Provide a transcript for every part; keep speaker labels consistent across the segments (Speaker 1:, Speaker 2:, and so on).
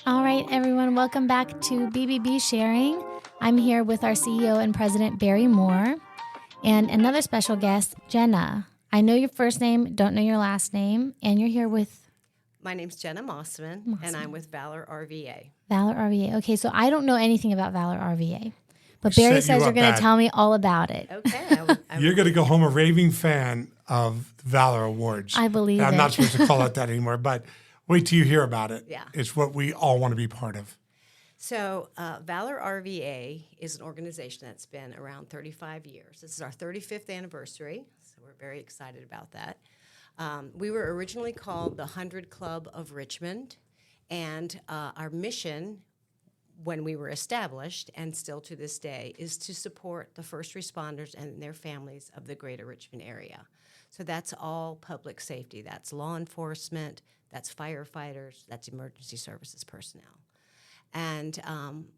Speaker 1: All right, everyone, welcome back to BBB Sharing. I'm here with our CEO and President, Barry Moore, and another special guest, Jenna. I know your first name, don't know your last name, and you're here with
Speaker 2: My name's Jenna Mosman, and I'm with Valor RVA.
Speaker 1: Valor RVA. Okay, so I don't know anything about Valor RVA, but
Speaker 3: We
Speaker 1: Barry
Speaker 3: set
Speaker 1: says
Speaker 3: you
Speaker 1: you're
Speaker 3: up
Speaker 1: going to
Speaker 3: bad.
Speaker 1: tell me all about it.
Speaker 2: Okay.
Speaker 3: You're going to go home a raving fan of the Valor Awards.
Speaker 1: I believe
Speaker 3: I'm
Speaker 1: it.
Speaker 3: not supposed to call it that anymore, but wait till you hear about it.
Speaker 2: Yeah.
Speaker 3: It's what we all want to be part of.
Speaker 2: So, Valor RVA is an organization that's been around 35 years. This is our 35th anniversary, so we're very excited about that. We were originally called the 100 Club of Richmond, and our mission when we were established, and still to this day, is to support the first responders and their families of the greater Richmond area. So that's all public safety. That's law enforcement, that's firefighters, that's emergency services personnel. And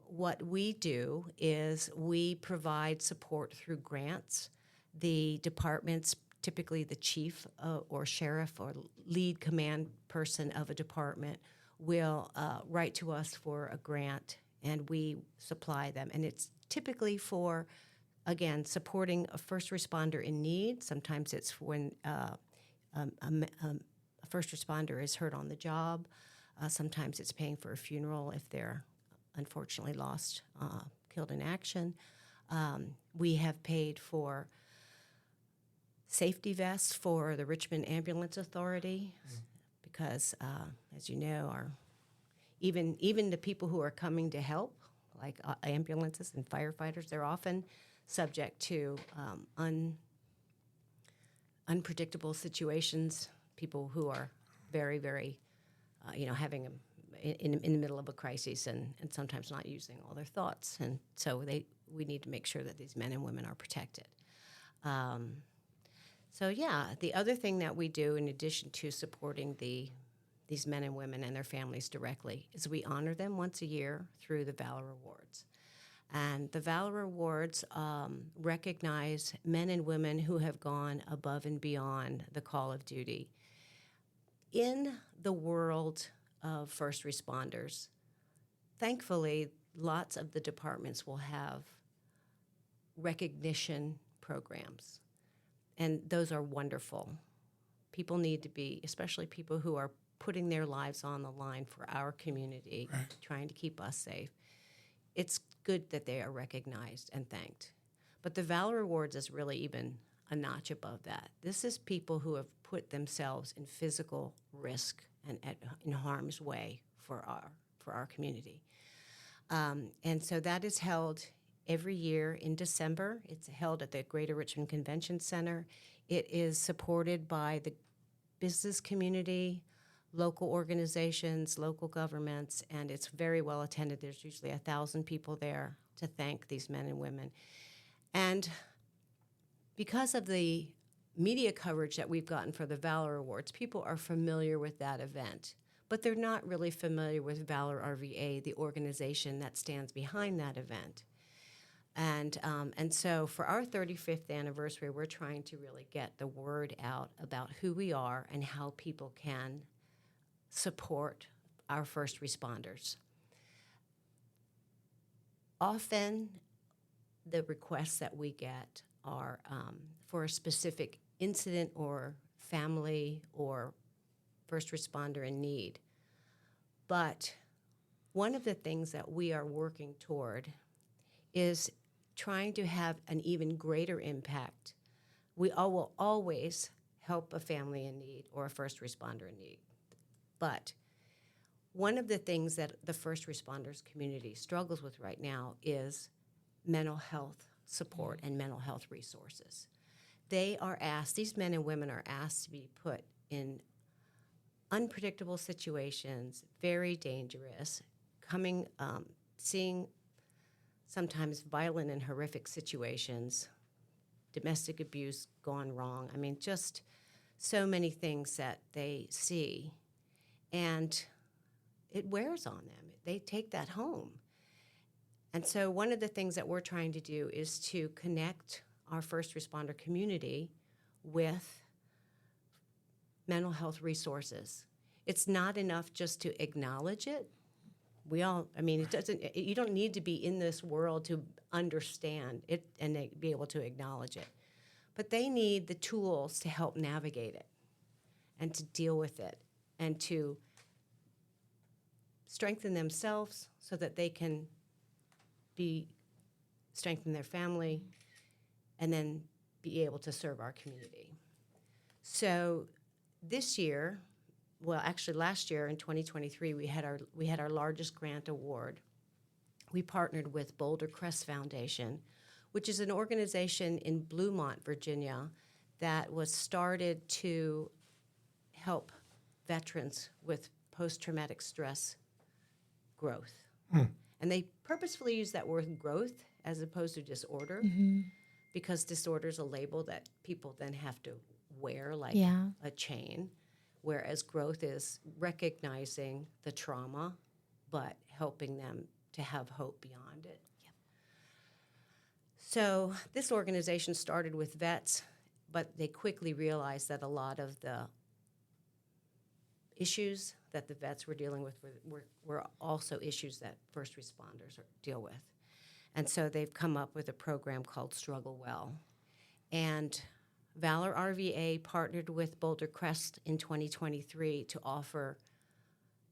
Speaker 2: what we do is we provide support through grants. The departments, typically the chief or sheriff or lead command person of a department, will write to us for a grant, and we supply them. And it's typically for, again, supporting a first responder in need. Sometimes it's when a first responder is hurt on the job. Sometimes it's paying for a funeral if they're unfortunately lost, killed in action. We have paid for safety vests for the Richmond Ambulance Authority because, as you know, even the people who are coming to help, like ambulances and firefighters, they're often subject to unpredictable situations, people who are very, very, having in the middle of a crisis and sometimes not using all their thoughts. And so we need to make sure that these men and women are protected. The other thing that we do in addition to supporting these men and women and their families directly is we honor them once a year through the Valor Awards. And the Valor Awards recognize men and women who have gone above and beyond the call of duty. In the world of first responders, thankfully, lots of the departments will have recognition programs, and those are wonderful. People need to be, especially people who are putting their lives on the line for our community,
Speaker 3: Right.
Speaker 2: trying to keep us safe. It's good that they are recognized and thanked. But the Valor Awards is really even a notch above that. This is people who have put themselves in physical risk and in harm's way for our community. And so that is held every year in December. It's held at the Greater Richmond Convention Center. It is supported by the business community, local organizations, local governments, and it's very well attended. There's usually 1,000 people there to thank these men and women. And because of the media coverage that we've gotten for the Valor Awards, people are familiar with that event, but they're not really familiar with Valor RVA, the organization that stands behind that event. And so for our 35th anniversary, we're trying to really get the word out about who we are and how people can support our first responders. Often, the requests that we get are for a specific incident or family or first responder in need. But one of the things that we are working toward is trying to have an even greater impact. We all will always help a family in need or a first responder in need. But one of the things that the first responders community struggles with right now is mental health support and mental health resources. They are asked, these men and women are asked to be put in unpredictable situations, very dangerous, seeing sometimes violent and horrific situations, domestic abuse gone wrong. I mean, just so many things that they see. And it wears on them. They take that home. And so one of the things that we're trying to do is to connect our first responder community with mental health resources. It's not enough just to acknowledge it, You don't need to be in this world to understand it and be able to acknowledge it. But they need the tools to help navigate it and to deal with it and to strengthen themselves so that they can strengthen their family and then be able to serve our community. So this year, well, actually last year in 2023, we had our largest grant award. We partnered with Boulder Crest Foundation, which is an organization in Bluemont, Virginia, that was started to help veterans with post-traumatic stress growth. And they purposefully use that word growth as opposed to disorder, because disorder is a label that people then have to wear like a chain, whereas growth is recognizing the trauma but helping them to have hope beyond it. Yep. So this organization started with vets, but they quickly realized that a lot of the issues that the vets were dealing with were also issues that first responders deal with. And so they've come up with a program called Struggle Well. And Valor RVA partnered with Boulder Crest in 2023 to offer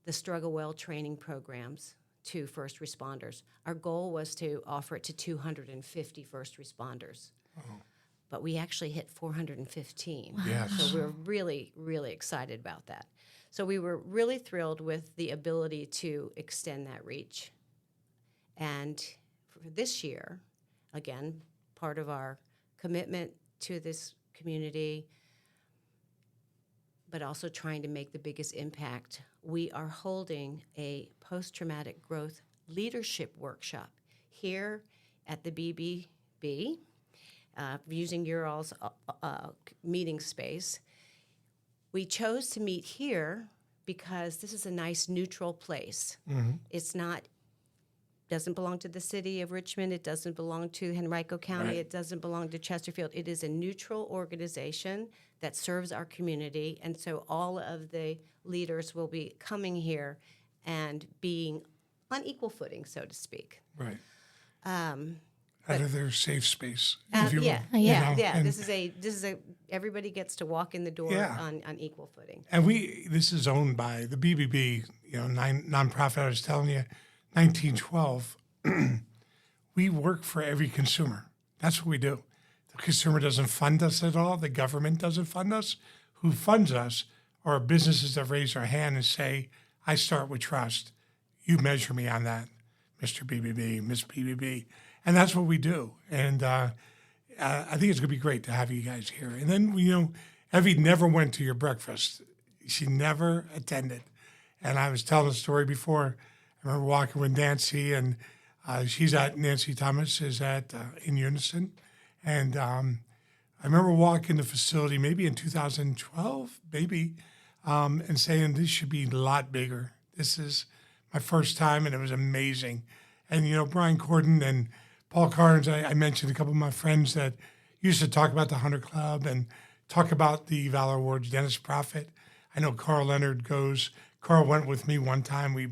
Speaker 2: the Struggle Well training programs to first responders. Our goal was to offer it to 250 first responders. Oh. But we actually hit 415.
Speaker 3: Wow. Yes.
Speaker 2: So we're really, really excited about that. So we were really thrilled with the ability to extend that reach. And for this year, again, part of our commitment to this community, but also trying to make the biggest impact, we are holding a post-traumatic growth leadership workshop here at the BBB, using your all's meeting space. We chose to meet here because this is a nice neutral place. Mm-hmm. It's not, doesn't belong to the city of Richmond. It doesn't belong to Henrico County. Right. It doesn't belong to Chesterfield. It is a neutral organization that serves our community. And so all of the leaders will be coming here and being on equal footing, so to speak.
Speaker 3: Right. Out of their safe space, if you will.
Speaker 2: Yeah. This is a everybody gets to walk in the door on equal footing.
Speaker 3: And this is owned by the BBB, nonprofit. I was telling you, 1912. We work for every consumer. That's what we do. The consumer doesn't fund us at all. The government doesn't fund us. Who funds us are businesses that raise their hand and say, "I start with trust. You measure me on that, Mr. BBB, Miss BBB." And that's what we do. And I think it's going to be great to have you guys here. And then, Evie never went to your breakfast. She never attended. And I was telling a story before. I remember walking with Nancy, and Nancy Thomas is at In Unison. And I remember walking the facility maybe in 2012, and saying this should be a lot bigger. This is my first time, and it was amazing. And, Brian Corden and Paul Carnes, I mentioned a couple of my friends that used to talk about the Hunter Club and talk about the Valor Awards, Dennis Prophet. I know Carl Leonard goes. Carl went with me one time. We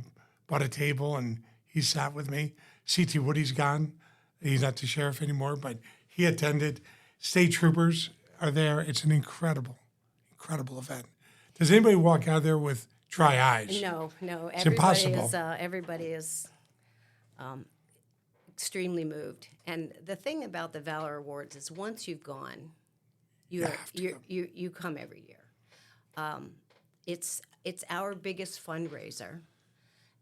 Speaker 3: bought a table, and he sat with me. C.T. Woody's gone. He's not the sheriff anymore, but he attended. State troopers are there. It's an incredible, incredible event. Does anybody walk out there with dry eyes?
Speaker 2: No.
Speaker 3: It's impossible.
Speaker 2: Everybody is extremely moved. And the thing about the Valor Awards is once you've gone, you come every year. It's our biggest fundraiser,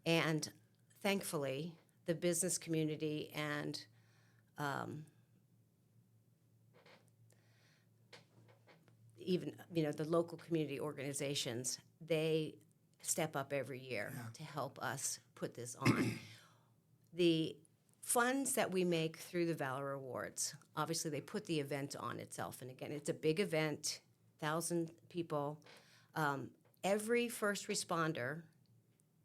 Speaker 2: and thankfully, the business community and even the local community organizations, they step up every year to help us put this on. The funds that we make through the Valor Awards, obviously they put the event on itself. And again, it's a big event, 1,000 people. Every first responder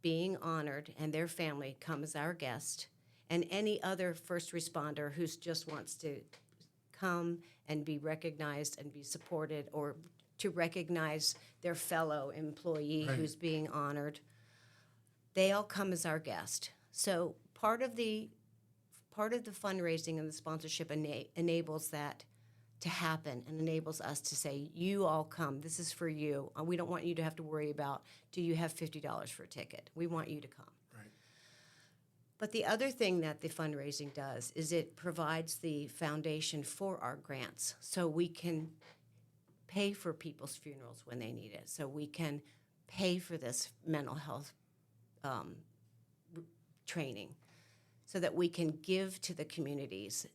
Speaker 2: being honored and their family come as our guest, and any other first responder who just wants to come and be recognized and be supported, or to recognize their fellow employee who's being honored. they all come as our guest. So part of the fundraising and the sponsorship enables that to happen and enables us to say, you all come. This is for you. We don't want you to have to worry about, do you have $50 for a ticket? We want you to come.
Speaker 3: Right.
Speaker 2: But the other thing that the fundraising does is it provides the foundation for our grants, so we can pay for people's funerals when they need it. So we can pay for this mental health training, so that we can give to the communities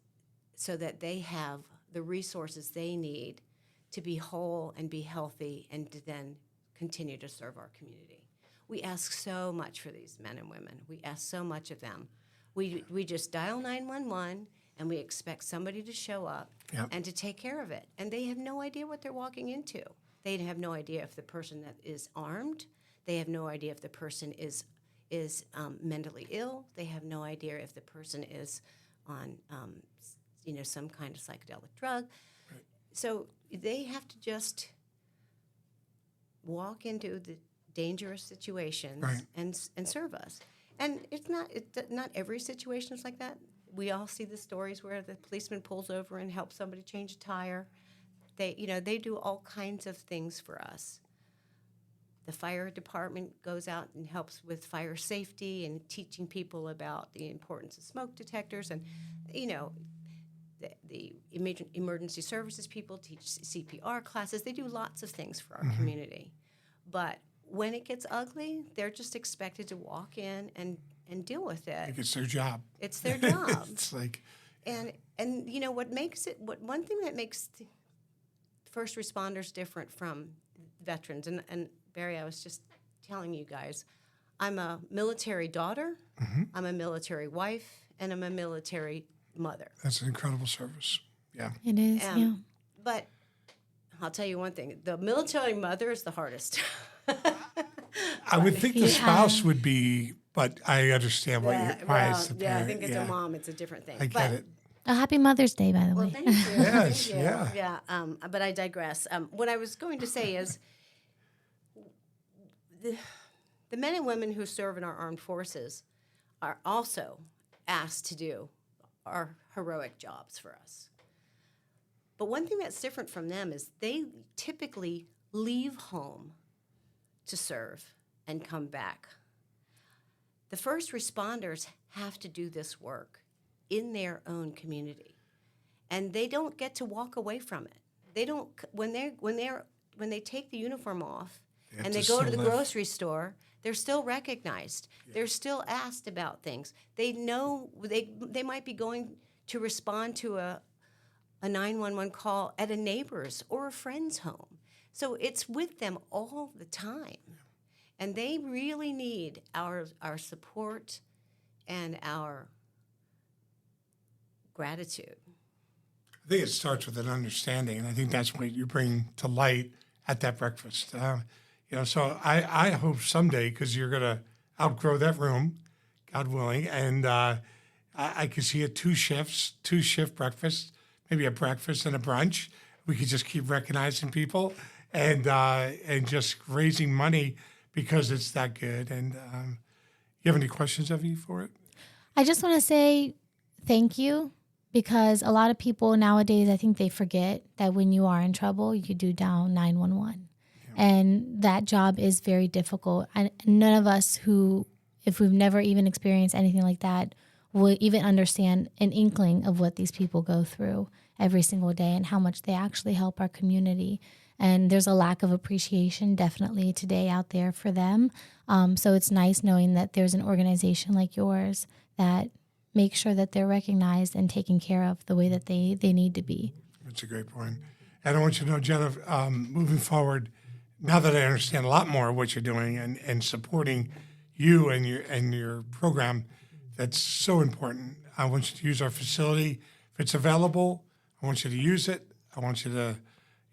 Speaker 2: so that they have the resources they need to be whole and be healthy and to then continue to serve our community. We ask so much for these men and women. We ask so much of them. We just dial 911 and we expect somebody to show up and to take care of it. And they have no idea what they're walking into. They have no idea if the person that is armed. They have no idea if the person is mentally ill. They have no idea if the person is on some kind of psychedelic drug.
Speaker 3: Right.
Speaker 2: So they have to just walk into the dangerous situations and serve us. And it's not every situation is like that. We all see the stories where the policeman pulls over and helps somebody change a tire. They do all kinds of things for us. The fire department goes out and helps with fire safety and teaching people about the importance of smoke detectors. And, the emergency services people teach CPR classes. They do lots of things for our community. But when it gets ugly, they're just expected to walk in and deal with it.
Speaker 3: Like it's their job.
Speaker 2: It's their job.
Speaker 3: It's like...
Speaker 2: And one thing that makes first responders different from veterans, and Barry, I was just telling you guys, I'm a military daughter, I'm a military wife, and I'm a military mother.
Speaker 3: That's an incredible service. Yeah.
Speaker 1: It is, yeah.
Speaker 2: But I'll tell you one thing, the military mother is the hardest.
Speaker 3: I would think the spouse would be, but I understand why it's the parent.
Speaker 2: Yeah, I think it's a mom. It's a different thing.
Speaker 3: I get it.
Speaker 1: A happy Mother's Day, by the way.
Speaker 2: Thank you.
Speaker 3: Yes,
Speaker 2: Thank you.
Speaker 3: yeah.
Speaker 2: Yeah, but I digress. What I was going to say is the men and women who serve in our armed forces are also asked to do our heroic jobs for us. But one thing that's different from them is they typically leave home to serve and come back. The first responders have to do this work in their own community, and they don't get to walk away from it. They don't when they take the uniform off and they go to the grocery store. They're still recognized. Yeah. They're still asked about things. They know they might be going to respond to a 911 call at a neighbor's or a friend's home. So it's with them all the time. Yeah. And they really need our support and our gratitude.
Speaker 3: I think it starts with an understanding, and I think that's what you bring to light at that breakfast. So I hope someday, because you're going to outgrow that room, God willing, and I could see it two shift breakfast, maybe a breakfast and a brunch. We could just keep recognizing people and just raising money because it's that good. And you have any questions, Evie, for it?
Speaker 1: I just want to say thank you, because a lot of people nowadays, I think they forget that when you are in trouble, you do dial 911. And that job is very difficult. And none of us who, if we've never even experienced anything like that, will even understand an inkling of what these people go through every single day and how much they actually help our community. And there's a lack of appreciation definitely today out there for them. So it's nice knowing that there's an organization like yours that makes sure that they're recognized and taken care of the way that they need to be.
Speaker 3: That's a great point. And I want you to know, Jenna, moving forward, now that I understand a lot more of what you're doing and supporting you and your program, that's so important. I want you to use our facility. If it's available, I want you to use it. I want you to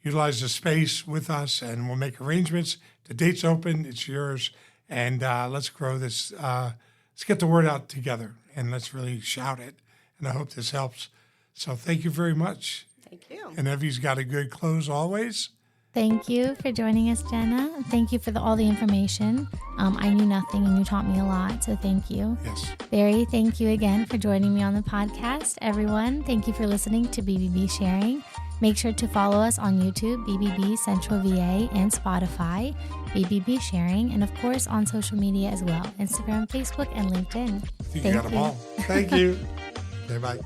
Speaker 3: utilize the space with us, and we'll make arrangements. The date's open. It's yours. And let's grow this. Let's get the word out together, and let's really shout it. And I hope this helps. So thank you very much.
Speaker 2: Thank you.
Speaker 3: And Evie's got a good close always.
Speaker 1: Thank you for joining us, Jenna. Thank you for all the information. I knew nothing and you taught me a lot, so thank you.
Speaker 3: Yes.
Speaker 1: Barry, thank you again for joining me on the podcast. Everyone, thank you for listening to BBB Sharing. Make sure to follow us on YouTube, BBB Central VA, and Spotify, BBB Sharing, and of course on social media as well, Instagram, Facebook, and LinkedIn.
Speaker 3: You got them all.
Speaker 4: Thank you. Okay, bye.